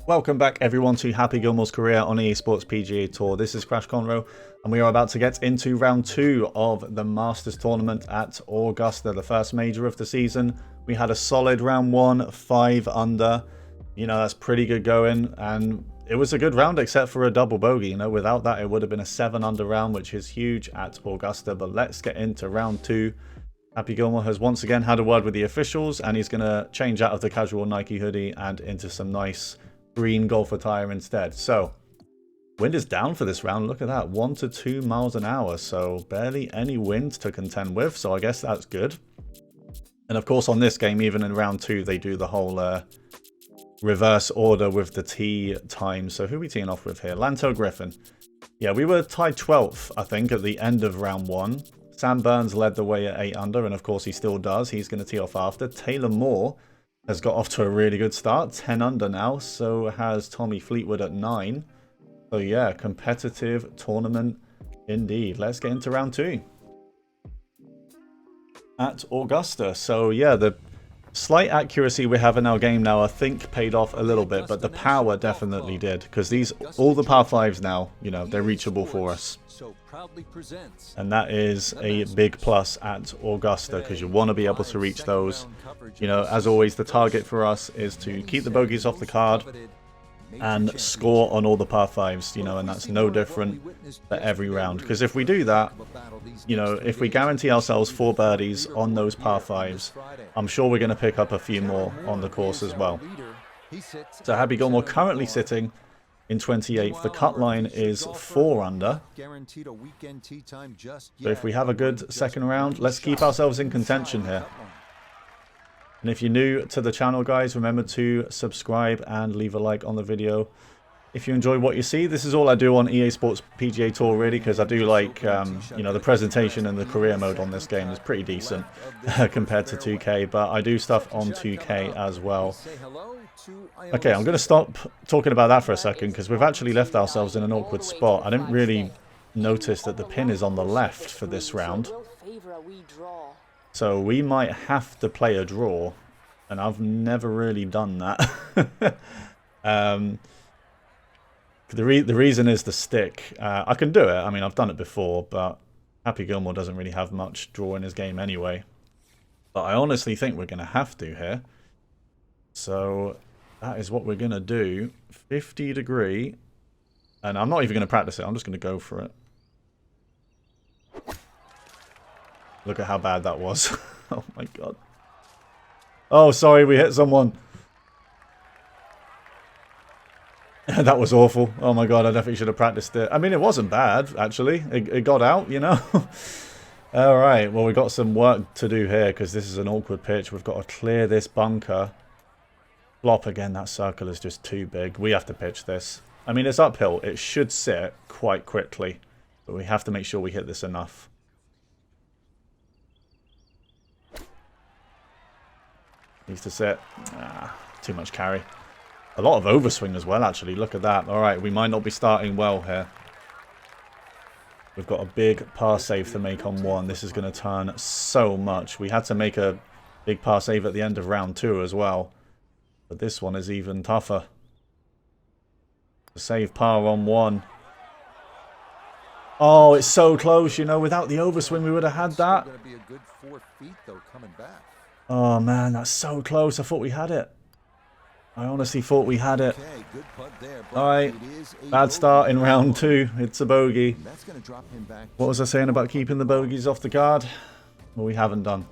Welcome back everyone to Happy Gilmore's career on EA Sports PGA Tour. This is Crash Conroe and we are about to get into round 2 of the Masters tournament at Augusta, the first major of the season. We had a solid round 1, 5 under. You know, that's pretty good going, and it was a good round except for a double bogey. You know, without that it would have been a 7 under round, which is huge at Augusta. But let's get into round 2. Happy Gilmore has once again had a word with the officials and he's going to change out of the casual Nike hoodie and into some nice green golf attire instead. So wind is down for this round. Look at that, 1 to 2 miles an hour, so barely any wind to contend with, so I guess that's good. And of course on this game, even in round 2, they do the whole reverse order with the tee time. So who are we teeing off with here? Lanto Griffin. Yeah, we were tied 12th I think at the end of round 1. Sam Burns led the way at 8 under, and of course he still does. He's going to tee off after. Taylor Moore has got off to a really good start, 10 under now. So has Tommy Fleetwood at 9. So yeah, competitive tournament indeed. Let's get into round 2 at Augusta. So yeah, the slight accuracy we have in our game now I think paid off a little bit, but the power definitely did, because all the par 5s now, you know, they're reachable for us. And that is a big plus at Augusta, because you want to be able to reach those. You know, as always, the target for us is to keep the bogeys off the card and score on all the par 5s, you know, and that's no different for every round. Because if we do that, you know, if we guarantee ourselves 4 birdies on those par 5s, I'm sure we're going to pick up a few more on the course as well. So Happy Gilmore currently sitting in 28th. The cut line is 4 under. So if we have a good second round, let's keep ourselves in contention here. And if you're new to the channel, guys, remember to subscribe and leave a like on the video if you enjoy what you see. This is all I do on EA Sports PGA Tour, really, because I do like, you know, the presentation and the career mode on this game is pretty decent compared to 2K, but I do stuff on 2K as well. Okay, I'm going to stop talking about that for a second, because we've actually left ourselves in an awkward spot. I didn't really notice that the pin is on the left for this round. So we might have to play a draw, and I've never really done that. The reason is the stick. I can do it. I mean, I've done it before, but Happy Gilmore doesn't really have much draw in his game anyway. But I honestly think we're going to have to here. So that is what we're going to do. 50 degree. And I'm not even going to practice it. I'm just going to go for it. Look at how bad that was. Oh my god. Oh, sorry, we hit someone. That was awful. Oh my god, I definitely should have practiced it. I mean, it wasn't bad, actually. It got out, you know. Alright, well, we've got some work to do here, because this is an awkward pitch. We've got to clear this bunker. Flop again, that circle is just too big. We have to pitch this. I mean, it's uphill. It should sit quite quickly, but we have to make sure we hit this enough. Needs to sit. Too much carry. A lot of overswing as well, actually. Look at that. Alright, we might not be starting well here. We've got a big par save to make on 1. This is going to turn so much. We had to make a big par save at the end of round 2 as well. But this one is even tougher. To save par on 1. Oh, it's so close, you know. Without the overswing, we would have had that. Oh, man, that's so close. I thought we had it. I honestly thought we had it. Alright, bad start in round 2. It's a bogey. What was I saying about keeping the bogeys off the card? Well, we haven't done.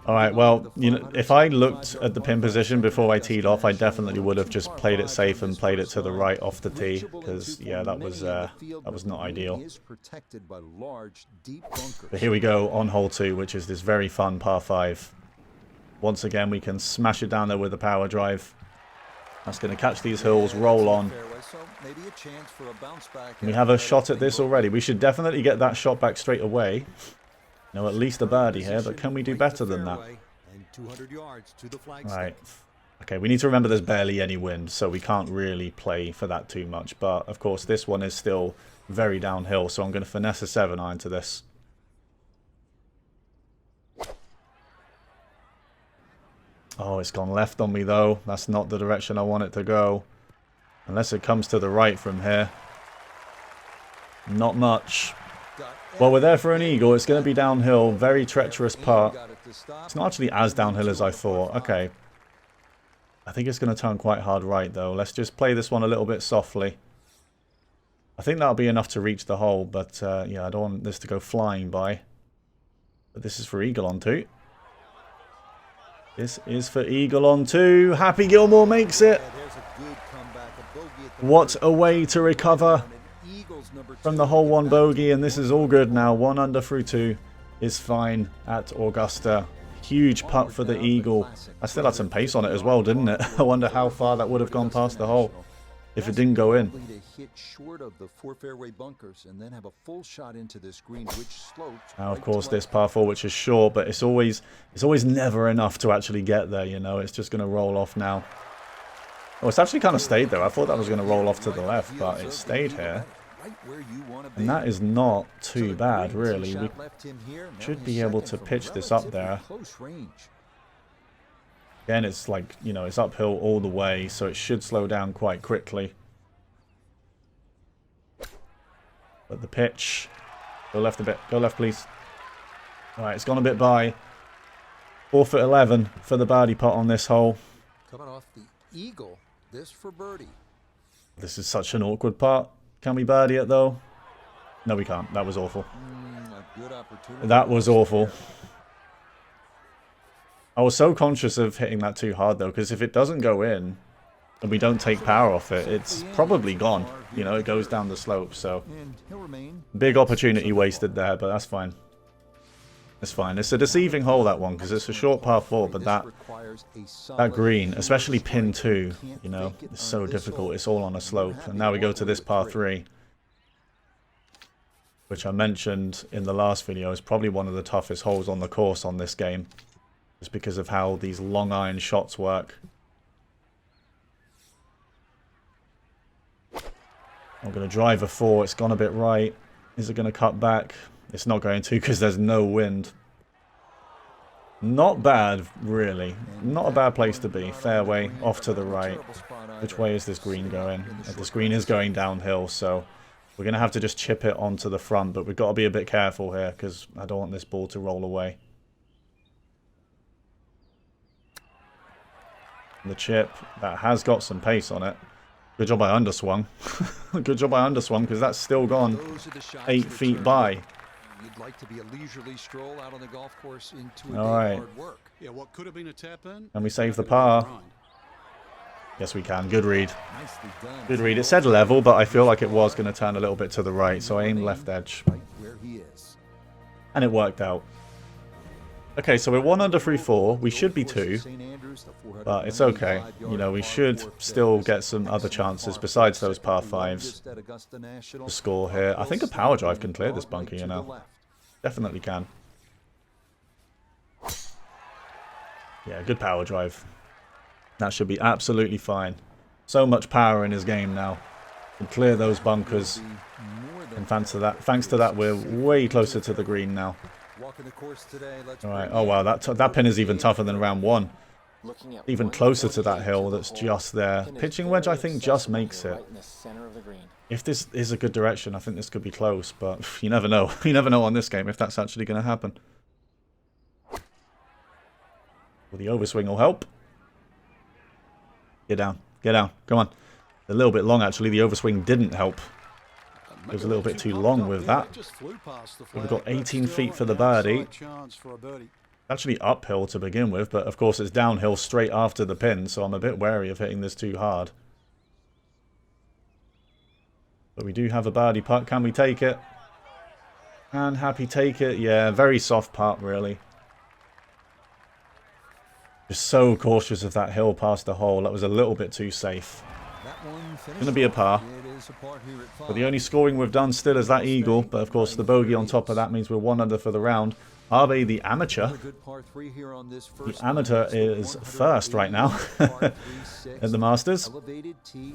Alright, well, you know, if I looked at the pin position before I teed off, I definitely would have just played it safe and played it to the right off the tee, because yeah, that was not ideal. But here we go on hole 2, which is this very fun par 5. Once again, we can smash it down there with a power drive. That's going to catch these hills, roll on. We have a shot at this already. We should definitely get that shot back straight away. No, at least a birdie here, but can we do better than that? Right. Okay, we need to remember there's barely any wind, so we can't really play for that too much. But, of course, this one is still very downhill, so I'm going to finesse a 7-iron to this. Oh, it's gone left on me though. That's not the direction I want it to go. Unless it comes to the right from here. Not much. Well, we're there for an eagle. It's going to be downhill. Very treacherous part. It's not actually as downhill as I thought. Okay. I think it's going to turn quite hard right though. Let's just play this one a little bit softly. I think that'll be enough to reach the hole, but yeah, I don't want this to go flying by. But this is for eagle on 2. This is for eagle on 2. Happy Gilmore makes it. What a way to recover from the hole 1 bogey, and this is all good now. 1 under through 2 is fine at Augusta. Huge putt for the eagle. I still had some pace on it as well, didn't it? I wonder how far that would have gone past the hole if it didn't go in. Now, of course, this par 4, which is short, but it's always never enough to actually get there, you know. It's just going to roll off now. Oh, it's actually kind of stayed there. I thought that was going to roll off to the left, but it stayed here. And that is not too bad, really. We should be able to pitch this up there. Again, it's like, you know, it's uphill all the way, so it should slow down quite quickly. But the pitch... Go left a bit. Go left, please. Alright, it's gone a bit by. 4'11" for the birdie putt on this hole. Coming off the eagle, this for birdie. This is such an awkward putt. Can we birdie it, though? No, we can't. That was awful. That was awful. I was so conscious of hitting that too hard, though, because if it doesn't go in and we don't take power off it, it's probably gone. You know, it goes down the slope, so... Big opportunity wasted there, but that's fine. It's fine. It's a deceiving hole, that one, because it's a short par 4, but that green, especially pin 2, you know, it's so difficult. It's all on a slope. And now we go to this par 3, which I mentioned in the last video is probably one of the toughest holes on the course on this game. Just because of how these long iron shots work. I'm going to drive a 4. It's gone a bit right. Is it going to cut back? It's not going to because there's no wind. Not bad, really. Not a bad place to be. Fairway, off to the right. Which way is this green going? This green is going downhill, so we're going to have to just chip it onto the front. But we've got to be a bit careful here because I don't want this ball to roll away. The chip, that has got some pace on it. Good job I underswung. Good job I underswung because that's still gone 8 feet by. You'd like to be a leisurely stroll out on the golf course into all right. hard work. Yeah, what could have been a tap in? Can we save the par? Yes, we can. Good read. Good read. It said level, but I feel like it was going to turn a little bit to the right, so I aimed left edge. And it worked out. Okay, so we're 1 under through 4. We should be 2, but it's okay. You know, we should still get some other chances besides those par 5s to score here. I think a power drive can clear this bunker, you know. Definitely can. Yeah, good power drive. That should be absolutely fine. So much power in his game now. Can clear those bunkers. And thanks to that, we're way closer to the green now. Alright, oh wow, that pin is even tougher than round 1. Even closer to that hill that's just there. Pitching wedge, I think, just makes it. If this is a good direction, I think this could be close, but you never know. You never know on this game if that's actually going to happen. Well, the overswing will help. Get down, come on. A little bit long, actually. The overswing didn't help. It was a little bit too long with that. We've got 18 feet for the birdie. Actually uphill to begin with, but of course it's downhill straight after the pin, so I'm a bit wary of hitting this too hard. But we do have a birdie putt. Can we take it? And happy take it. Yeah, very soft putt, really. Just so cautious of that hill past the hole. That was a little bit too safe. Going to be a par. But the only scoring we've done still is that eagle. But of course the bogey on top of that means we're 1 under for the round. Arbe, the amateur. The amateur is first right now at the Masters.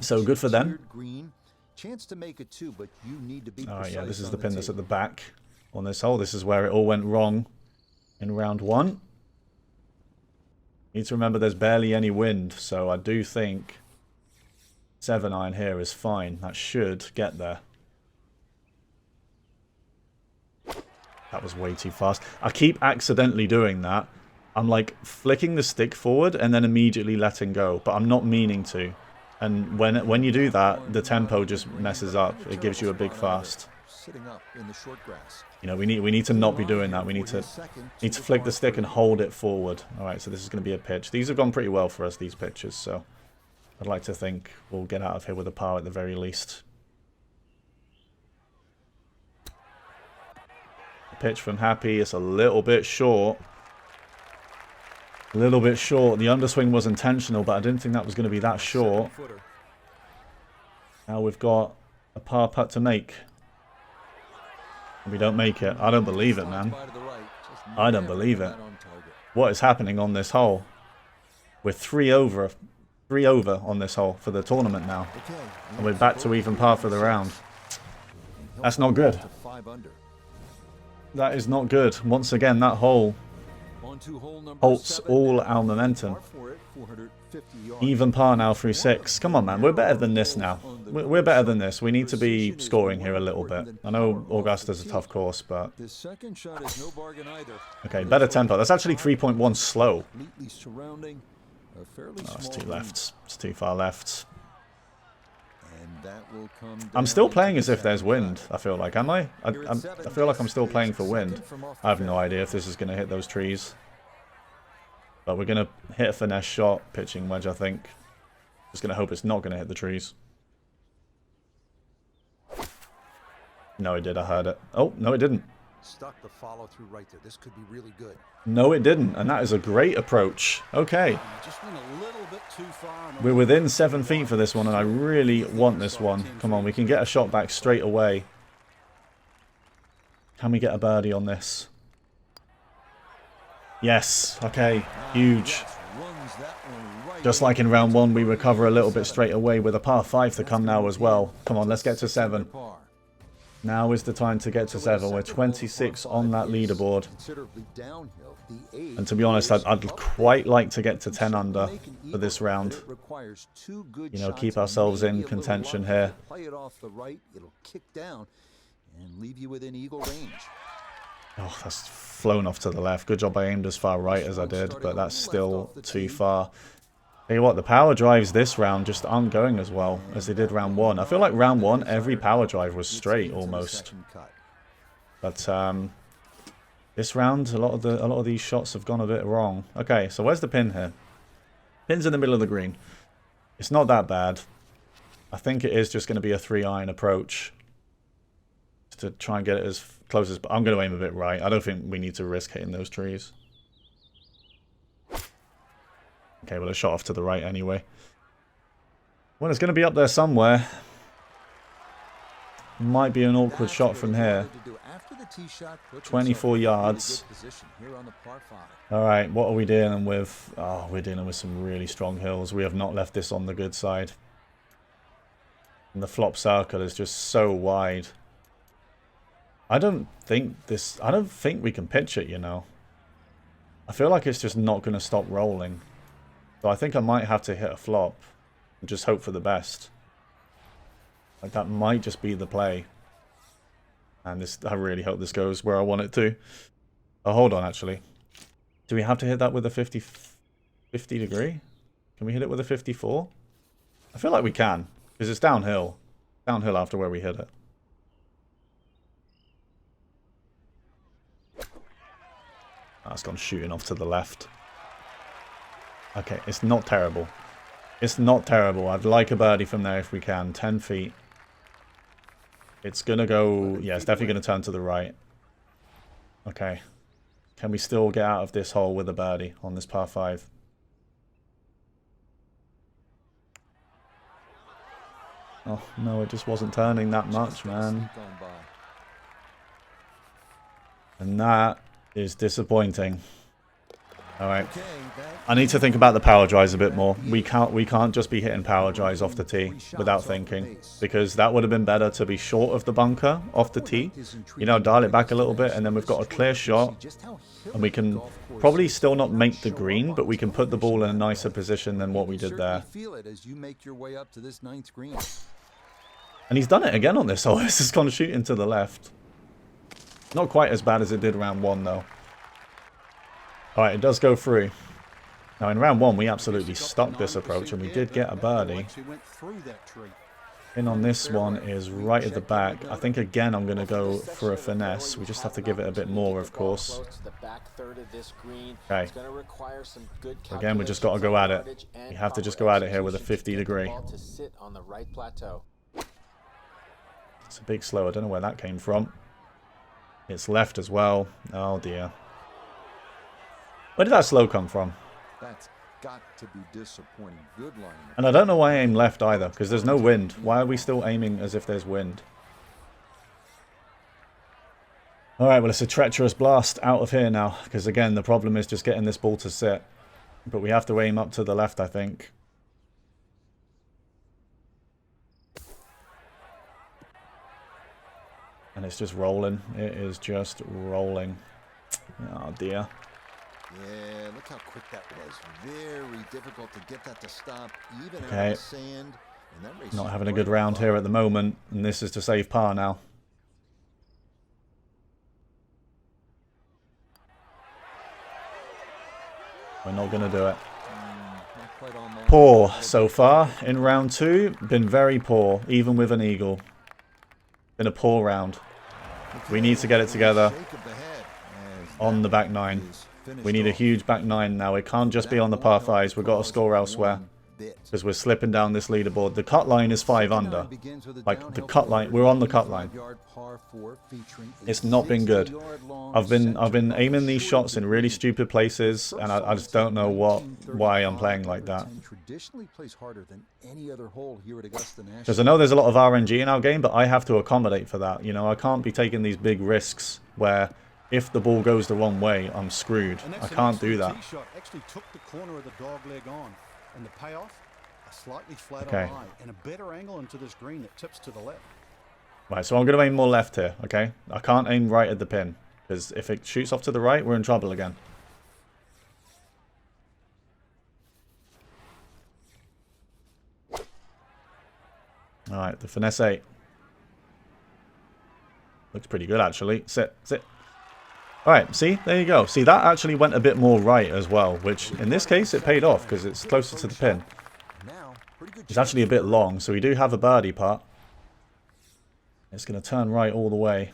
So good for them. Alright, yeah, this is the pin that's at the back on this hole. This is where it all went wrong in round 1. Need to remember there's barely any wind, so I do think 7-iron here is fine. That should get there. That was way too fast. I keep accidentally doing that. I'm like flicking the stick forward and then immediately letting go, but I'm not meaning to. And when you do that, the tempo just messes up. It gives you a big fast. You know, we need to not be doing that. We need to flick the stick and hold it forward. All right, so this is going to be a pitch. These have gone pretty well for us, these pitches. So I'd like to think we'll get out of here with a par at the very least. The pitch from Happy is a little bit short. A little bit short. The underswing was intentional, but I didn't think that was going to be that short. Now we've got a par putt to make. We don't make it. I don't believe it, man. I don't believe it. What is happening on this hole? We're 3 over on this hole for the tournament now. And we're back to even par for the round. That's not good. That is not good. Once again, that hole halts all our momentum. Even par now through 6. Come on, man. We're better than this now. We're better than this. We need to be scoring here a little bit. I know Augusta's a tough course, but... Okay, better tempo. That's actually 3.1 slow. Oh, it's too left. It's too far left. I'm still playing as if there's wind, I feel like. Am I? I feel like I'm still playing for wind. I have no idea if this is going to hit those trees. But we're going to hit a finesse shot, pitching wedge, I think. Just going to hope it's not going to hit the trees. No, it did. I heard it. Oh, no, it didn't. Stuck the follow through right there. This could be really good. No, it didn't. And that is a great approach. Okay. Just went a little bit too far. We're within 7 feet for this one, and I really want this one. Come on, we can get a shot back straight away. Can we get a birdie on this? Yes. Okay. Huge. Just like in round 1, we recover a little bit straight away with a par 5 to come now as well. Come on, let's get to 7. Now is the time to get to 7. We're 26 on that leaderboard. And to be honest, I'd quite like to get to 10 under for this round. You know, keep ourselves in contention here. Oh, that's flown off to the left. Good job I aimed as far right as I did, but that's still too far. Tell you what, the power drives this round just aren't going as well as they did round 1. I feel like round 1, every power drive was straight almost. But this round, a lot of these shots have gone a bit wrong. Okay, so where's the pin here? Pin's in the middle of the green. It's not that bad. I think it is just going to be a 3-iron approach to try and get it as close as... I'm going to aim a bit right. I don't think we need to risk hitting those trees. Okay, well, a shot off to the right anyway. Well, it's going to be up there somewhere. Might be an awkward shot from here. 24 yards. Alright, what are we dealing with? Oh, we're dealing with some really strong hills. We have not left this on the good side. And the flop circle is just so wide. I don't think we can pitch it, you know. I feel like it's just not going to stop rolling. So I think I might have to hit a flop and just hope for the best. Like, that might just be the play. And this, I really hope this goes where I want it to. Oh, hold on, actually. Do we have to hit that with a 50 degree? Can we hit it with a 54? I feel like we can, because it's downhill. Downhill after where we hit it. That's gone shooting off to the left. Okay, it's not terrible. It's not terrible. I'd like a birdie from there if we can. 10 feet. It's going to go... Yeah, it's definitely going to turn to the right. Okay. Can we still get out of this hole with a birdie on this par 5? Oh, no, it just wasn't turning that much, man. And that is disappointing. Alright. I need to think about the power drives a bit more. We can't just be hitting power drives off the tee without thinking. Because that would have been better to be short of the bunker off the tee. You know, dial it back a little bit, and then we've got a clear shot. And we can probably still not make the green, but we can put the ball in a nicer position than what we did there. And he's done it again on this hole. This has gone shooting to the left. Not quite as bad as it did round 1, though. Alright, it does go through. Now, in round 1, we absolutely stuck this approach, and we did get a birdie. In on this one is right at the back. I think, again, I'm going to go for a finesse. We just have to give it a bit more, of course. Okay. Again, we just got to go at it. We have to just go at it here with a 50 degree. It's a big slow. I don't know where that came from. It's left as well. Oh, dear. Where did that slow come from? That's got to be disappointing. Good line. And I don't know why I aim left either, because there's no wind. Why are we still aiming as if there's wind? Alright, well, it's a treacherous blast out of here now, because again, the problem is just getting this ball to sit. But we have to aim up to the left, I think. And it's just rolling. It is just rolling. Oh, dear. Yeah, look how quick that was. Very difficult to get that to stop, even okay. out of sand. And that race not having a good round here at the moment, and this is to save par now. We're not going to do it. Poor so far in round 2. Been very poor, even with an eagle. Been a poor round. We need to get it together on the back 9. We need a huge back 9 now. It can't just be on the par 5s. We've got to score elsewhere. Because we're slipping down this leaderboard. The cut line is 5 under. Like, the cut line. We're on the cut line. It's not been good. I've been aiming these shots in really stupid places. And I just don't know why I'm playing like that. Because I know there's a lot of RNG in our game, but I have to accommodate for that. You know, I can't be taking these big risks where if the ball goes the wrong way, I'm screwed. I can't do that. Actually took the corner of the dog leg on, and the payoff, a slightly flatter lie and a better angle into this green that tips to the left. Right, so I'm going to aim more left here, okay? I can't aim right at the pin, because if it shoots off to the right, we're in trouble again. Alright, the finesse 8. Looks pretty good, actually. Sit, sit. Alright, see? There you go. See, that actually went a bit more right as well, which, in this case, it paid off, because it's closer to the pin. It's actually a bit long, so we do have a birdie putt. It's going to turn right all the way.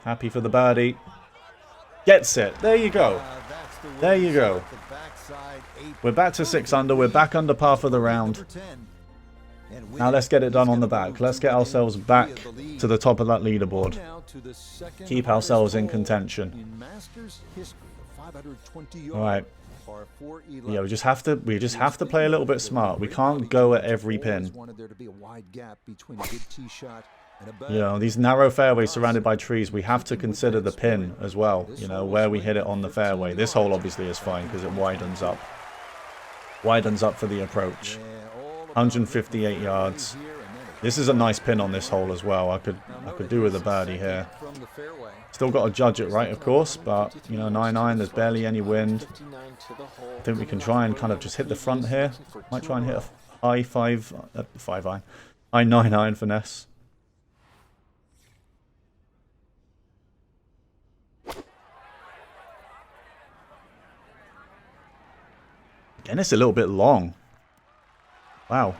Happy for the birdie. Gets it. There you go. There you go. We're back to 6 under. We're back under par for the round. Now let's get it done on the back. Let's get ourselves back to the top of that leaderboard. Keep ourselves in contention. Alright. Yeah, we just have to play a little bit smart. We can't go at every pin. You know, these narrow fairways surrounded by trees, we have to consider the pin as well. You know, where we hit it on the fairway. This hole obviously is fine because it widens up. Widens up for the approach. 158 yards. This is a nice pin on this hole as well. I could do with a birdie here. Still got to judge it right, of course, but you know, 9-9, there's barely any wind. I think we can try and kind of just hit the front here. Might try and hit a high 5-iron. High 9-iron finesse. Again, it's a little bit long. Wow.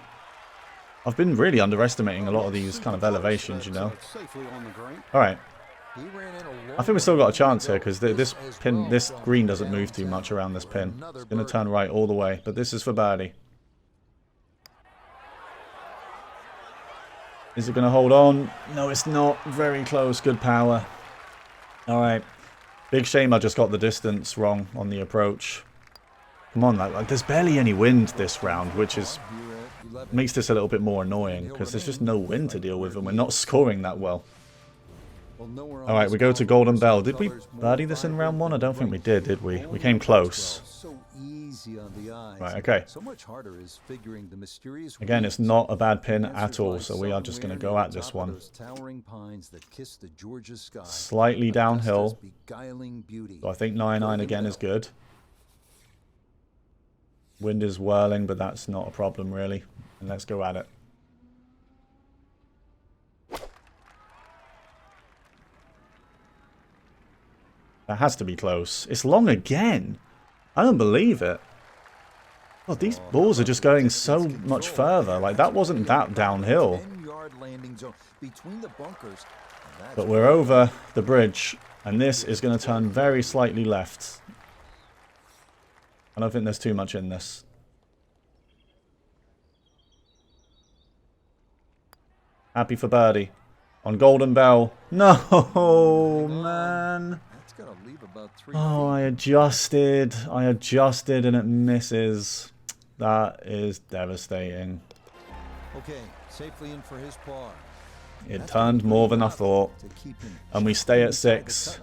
I've been really underestimating a lot of these kind of elevations, you know. Alright. I think we've still got a chance here because this green doesn't move too much around this pin. It's going to turn right all the way, but this is for birdie. Is it going to hold on? No, it's not. Very close. Good power. Alright. Big shame I just got the distance wrong on the approach. Come on, like there's barely any wind this round, which makes this a little bit more annoying because there's just no wind to deal with and we're not scoring that well. All right, we go to Golden Bell. Did we birdie this in round 1? I don't think we did we? We came close. Right, okay. Again, it's not a bad pin at all, so we are just going to go at this one. Slightly downhill. So I think 9-9 again is good. Wind is whirling, but that's not a problem really. And let's go at it. That has to be close. It's long again. I don't believe it. God, these balls are just going so much further. Like, that wasn't that downhill. But we're over the bridge, and this is going to turn very slightly left. I don't think there's too much in this. Happy for birdie. On Golden Bell. No, man. Oh, I adjusted and it misses. That is devastating. Okay, safely in for his par. It turned more than I thought. And we stay at 6.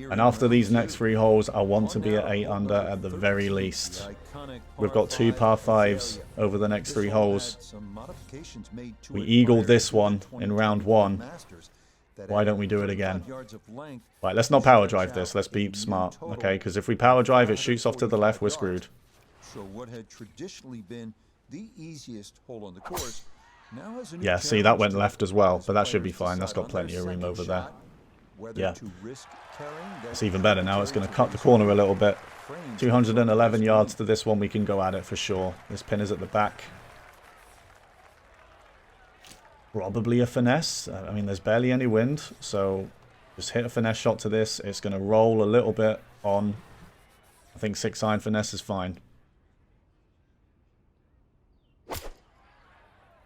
And after these next 3 holes, I want to be at 8 under at the very least. We've got 2 par 5s over the next 3 holes. We eagled this one in round 1. Why don't we do it again? Right, let's not power drive this. Let's be smart, okay? Because if we power drive, it shoots off to the left. We're screwed. So what had traditionally been the easiest hole on the course now has a new yeah, see, that went left as well, but that should be fine. That's got plenty of room over there. Yeah. It's even better now. It's going to cut the corner a little bit. 211 yards to this one. We can go at it for sure. This pin is at the back. Probably a finesse. I mean, there's barely any wind, so just hit a finesse shot to this. It's going to roll a little bit on. I think 6-iron finesse is fine.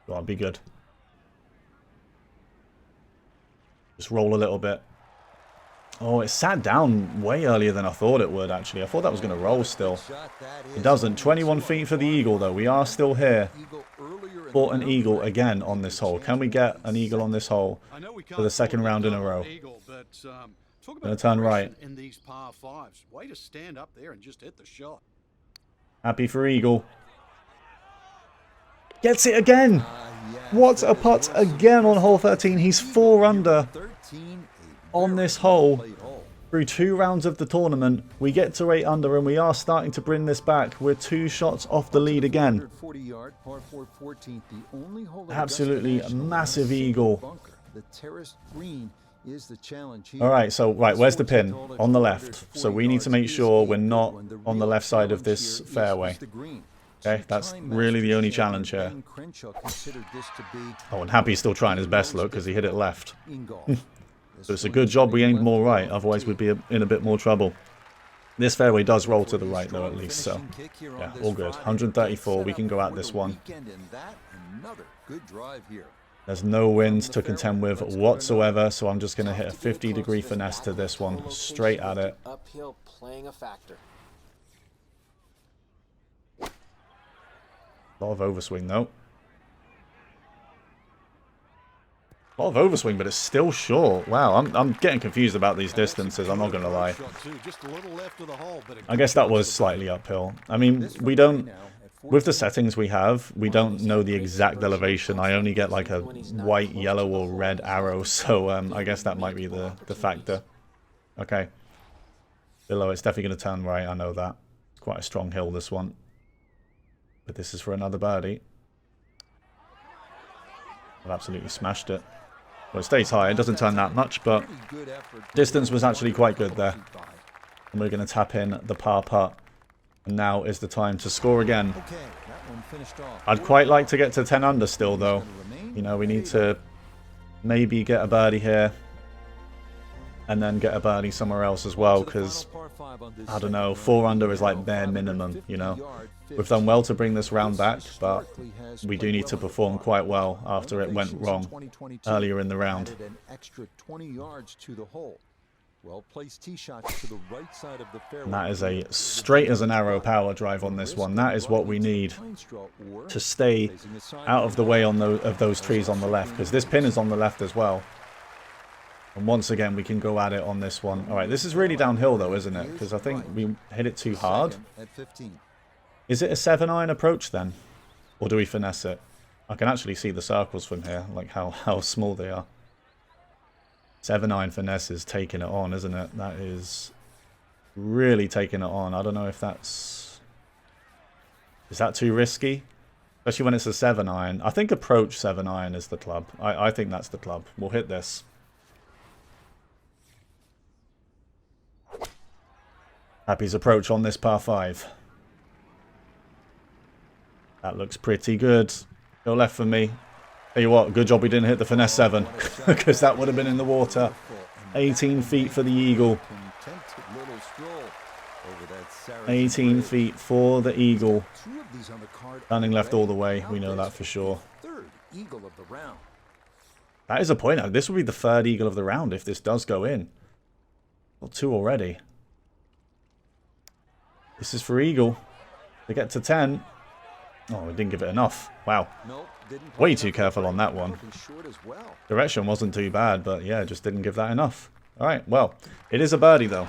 Go on, be good. Just roll a little bit. Oh, it sat down way earlier than I thought it would, actually. I thought that was going to roll still. It doesn't. 21 feet for the eagle, though. We are still here. Bought an eagle again on this hole. Can we get an eagle on this hole for the second round in a row? Going to turn right. Happy for eagle. Gets it again. What a putt again on hole 13. He's 4 under on this hole. Through 2 rounds of the tournament, we get to 8 under and we are starting to bring this back. We're 2 shots off the lead again. Absolutely massive eagle. Alright, so where's the pin? On the left. So we need to make sure we're not on the left side of this fairway. Okay, that's really the only challenge here. Oh, and Happy's still trying his best, look, because he hit it left. So it's a good job we aimed more right, otherwise we'd be in a bit more trouble. This fairway does roll to the right, though, at least, so yeah, all good. 134, we can go at this one. There's no wind to contend with whatsoever, so I'm just going to hit a 50-degree finesse to this one, straight at it. Uphill playing a factor. A lot of overswing, though. A lot of overswing, but it's still short. Wow, I'm getting confused about these distances, I'm not going to lie. I guess that was slightly uphill. I mean, we don't... With the settings we have, we don't know the exact elevation. I only get like a white, yellow, or red arrow, so I guess that might be the factor. Okay. Below, it's definitely going to turn right, I know that. It's quite a strong hill, this one. But this is for another birdie. I've absolutely smashed it. Well, it stays high. It doesn't turn that much, but distance was actually quite good there. And we're going to tap in the par putt. And now is the time to score again. I'd quite like to get to 10 under still, though. You know, we need to maybe get a birdie here. And then get a birdie somewhere else as well, because, I don't know, 4 under is like bare minimum, you know. We've done well to bring this round back, but we do need to perform quite well after it went wrong earlier in the round. And that is a straight as an arrow power drive on this one. That is what we need to stay out of the way on of those trees on the left, because this pin is on the left as well. And once again, we can go at it on this one. All right, this is really downhill though, isn't it? Because I think we hit it too hard. At 15. Is it a 7-iron approach then? Or do we finesse it? I can actually see the circles from here, like how small they are. 7-iron finesse is taking it on, isn't it? That is really taking it on. I don't know if that's... Is that too risky? Especially when it's a 7-iron. I think approach 7-iron is the club. I think that's the club. We'll hit this. Happy's approach on this par 5. That looks pretty good. Go left for me. Tell you what, good job we didn't hit the finesse 7. Because that would have been in the water. 18 feet for the eagle. 18 feet for the eagle. Turning left all the way. We know that for sure. That is a point. This will be the 3rd eagle of the round if this does go in. Well, 2 already. This is for eagle. To get to 10. Oh, we didn't give it enough. Wow. Way too careful on that one. Direction wasn't too bad, but yeah, just didn't give that enough. Alright, well, it is a birdie though.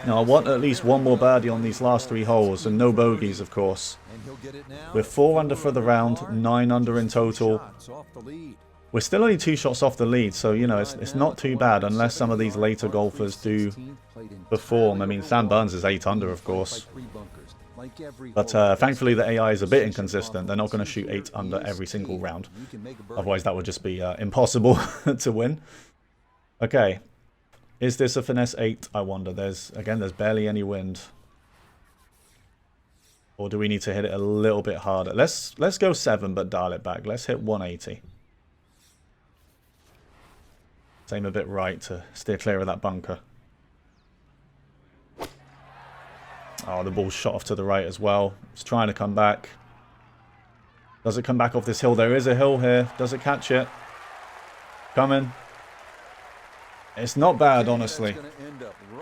Now, I want at least one more birdie on these last 3 holes, and no bogeys, of course. We're 4 under for the round, 9 under in total. We're still only 2 shots off the lead, so, you know, it's not too bad unless some of these later golfers do perform. I mean, Sam Burns is 8 under, of course. But thankfully the AI is a bit inconsistent. They're not going to shoot 8 under every single round. Otherwise that would just be impossible to win. Okay. Is this a finesse 8? I wonder. There's barely any wind. Or do we need to hit it a little bit harder? Let's go 7 but dial it back. Let's hit 180. Aim a bit right to steer clear of that bunker. Oh, the ball's shot off to the right as well. It's trying to come back. Does it come back off this hill? There is a hill here. Does it catch it? Coming. It's not bad, honestly.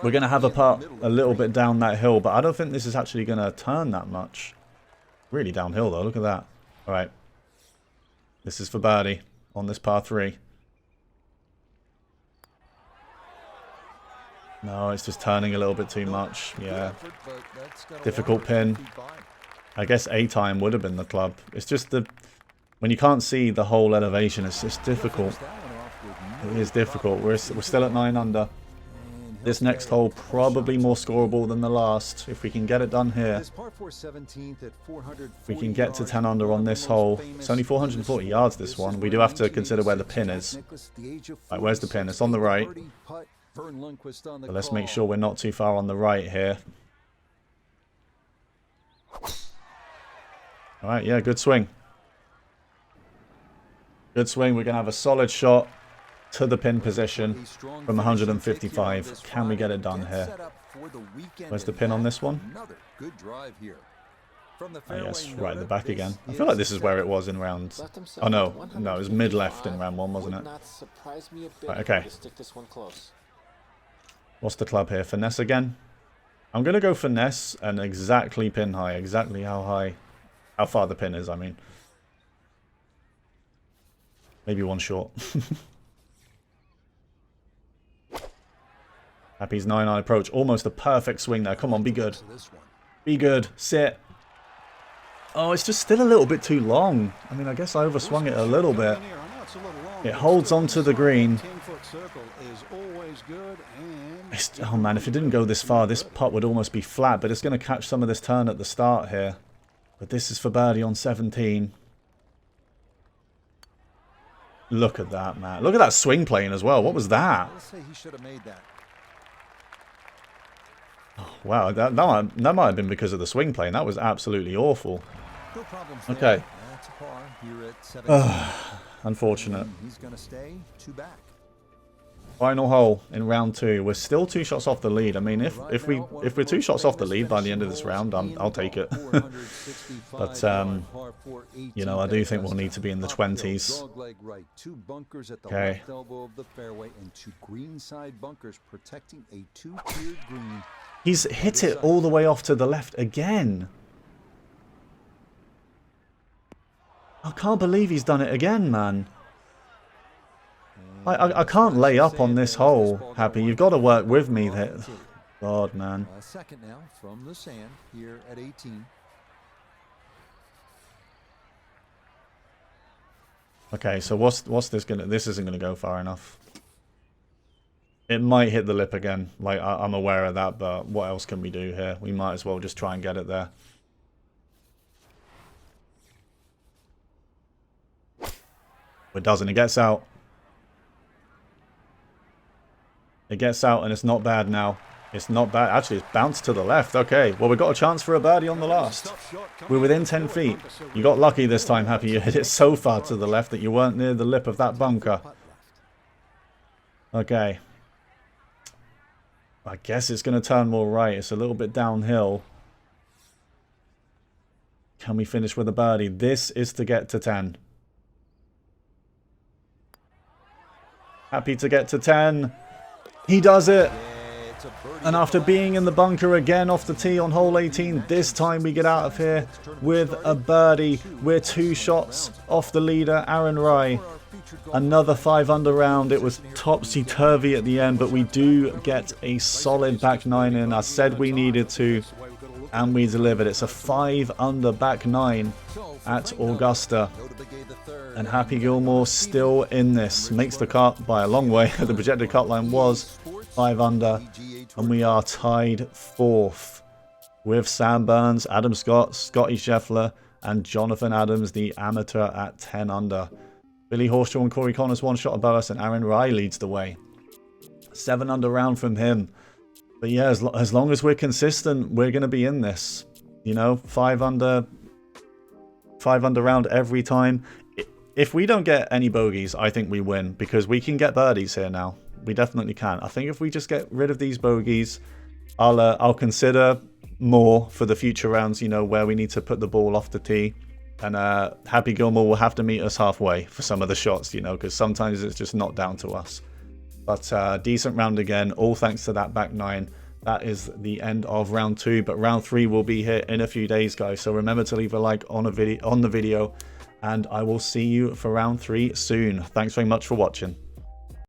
We're going to have a putt a little bit down that hill, but I don't think this is actually going to turn that much. Really downhill, though. Look at that. All right. This is for birdie on this par 3. No, it's just turning a little bit too much. Yeah. Difficult pin. I guess A-time would have been the club. It's just when you can't see the whole elevation, it's just difficult. It is difficult. We're still at 9 under. This next hole probably more scoreable than the last. If we can get it done here. We can get to 10 under on this hole. It's only 440 yards this one. We do have to consider where the pin is. Right, where's the pin? It's on the right. So let's make sure we're not too far on the right here. Alright, yeah, good swing. Good swing. We're going to have a solid shot to the pin position from 155. Can we get it done here? Where's the pin on this one? Oh, yes, right at the back again. I feel like this is where it was in round... Oh, no. No, it was mid-left in round 1, wasn't it? Right, okay. What's the club here? Finesse again? I'm going to go finesse and exactly pin high. Exactly how high... How far the pin is, I mean. Maybe 1 short. Happy's 9-iron approach. Almost a perfect swing there. Come on, be good. Be good. Sit. Oh, it's just still a little bit too long. I mean, I guess I overswung it a little bit. It holds onto the green. Oh man, if it didn't go this far, this putt would almost be flat, but it's going to catch some of this turn at the start here. But this is for birdie on 17. Look at that, man. Look at that swing plane as well. What was that? Oh, wow, that might have been because of the swing plane. That was absolutely awful. Okay. Unfortunate. Final hole in round 2. We're still 2 shots off the lead. I mean, if we're 2 shots off the lead by the end of this round, I'll take it. But you know, I do think we'll need to be in the 20s. Okay. He's hit it all the way off to the left again. I can't believe he's done it again, man. I can't lay up on this hole, Happy. You've got to work with me there. God, man. Second now from the sand here at 18. Okay, so what's this gonna? This isn't gonna go far enough. It might hit the lip again. Like I'm aware of that, but what else can we do here? We might as well just try and get it there. It doesn't. It gets out. It gets out, and it's not bad now. It's not bad. Actually, it's bounced to the left. Okay, well, we got a chance for a birdie on the last. We're within 10 feet. You got lucky this time, Happy. You hit it so far to the left that you weren't near the lip of that bunker. Okay. I guess it's going to turn more right. It's a little bit downhill. Can we finish with a birdie? This is to get to 10. Happy to get to 10. He does it. And after being in the bunker again off the tee on hole 18, this time we get out of here with a birdie. We're 2 shots off the leader, Aaron Rai. Another 5 under round. It was topsy-turvy at the end, but we do get a solid back 9 in. I said we needed to, and we delivered. It's a 5 under back 9 at Augusta. And Happy Gilmore still in this. Makes the cut by a long way. The projected cut line was 5 under. And we are tied 4th with Sam Burns, Adam Scott, Scotty Scheffler, and Jonathan Adams, the amateur, at 10 under. Billy Horschel and Corey Connors 1 shot above us, and Aaron Rai leads the way. 7 under round from him. But yeah, as long as we're consistent, we're going to be in this. You know, 5 under round every time. If we don't get any bogeys, I think we win, because we can get birdies here now. We definitely can. I think if we just get rid of these bogeys, I'll consider more for the future rounds, you know, where we need to put the ball off the tee. And Happy Gilmore will have to meet us halfway for some of the shots, you know, because sometimes it's just not down to us. But decent round again, all thanks to that back 9. That is the end of round 2, but round 3 will be here in a few days, guys. So remember to leave a like on the video, and I will see you for round 3 soon. Thanks very much for watching.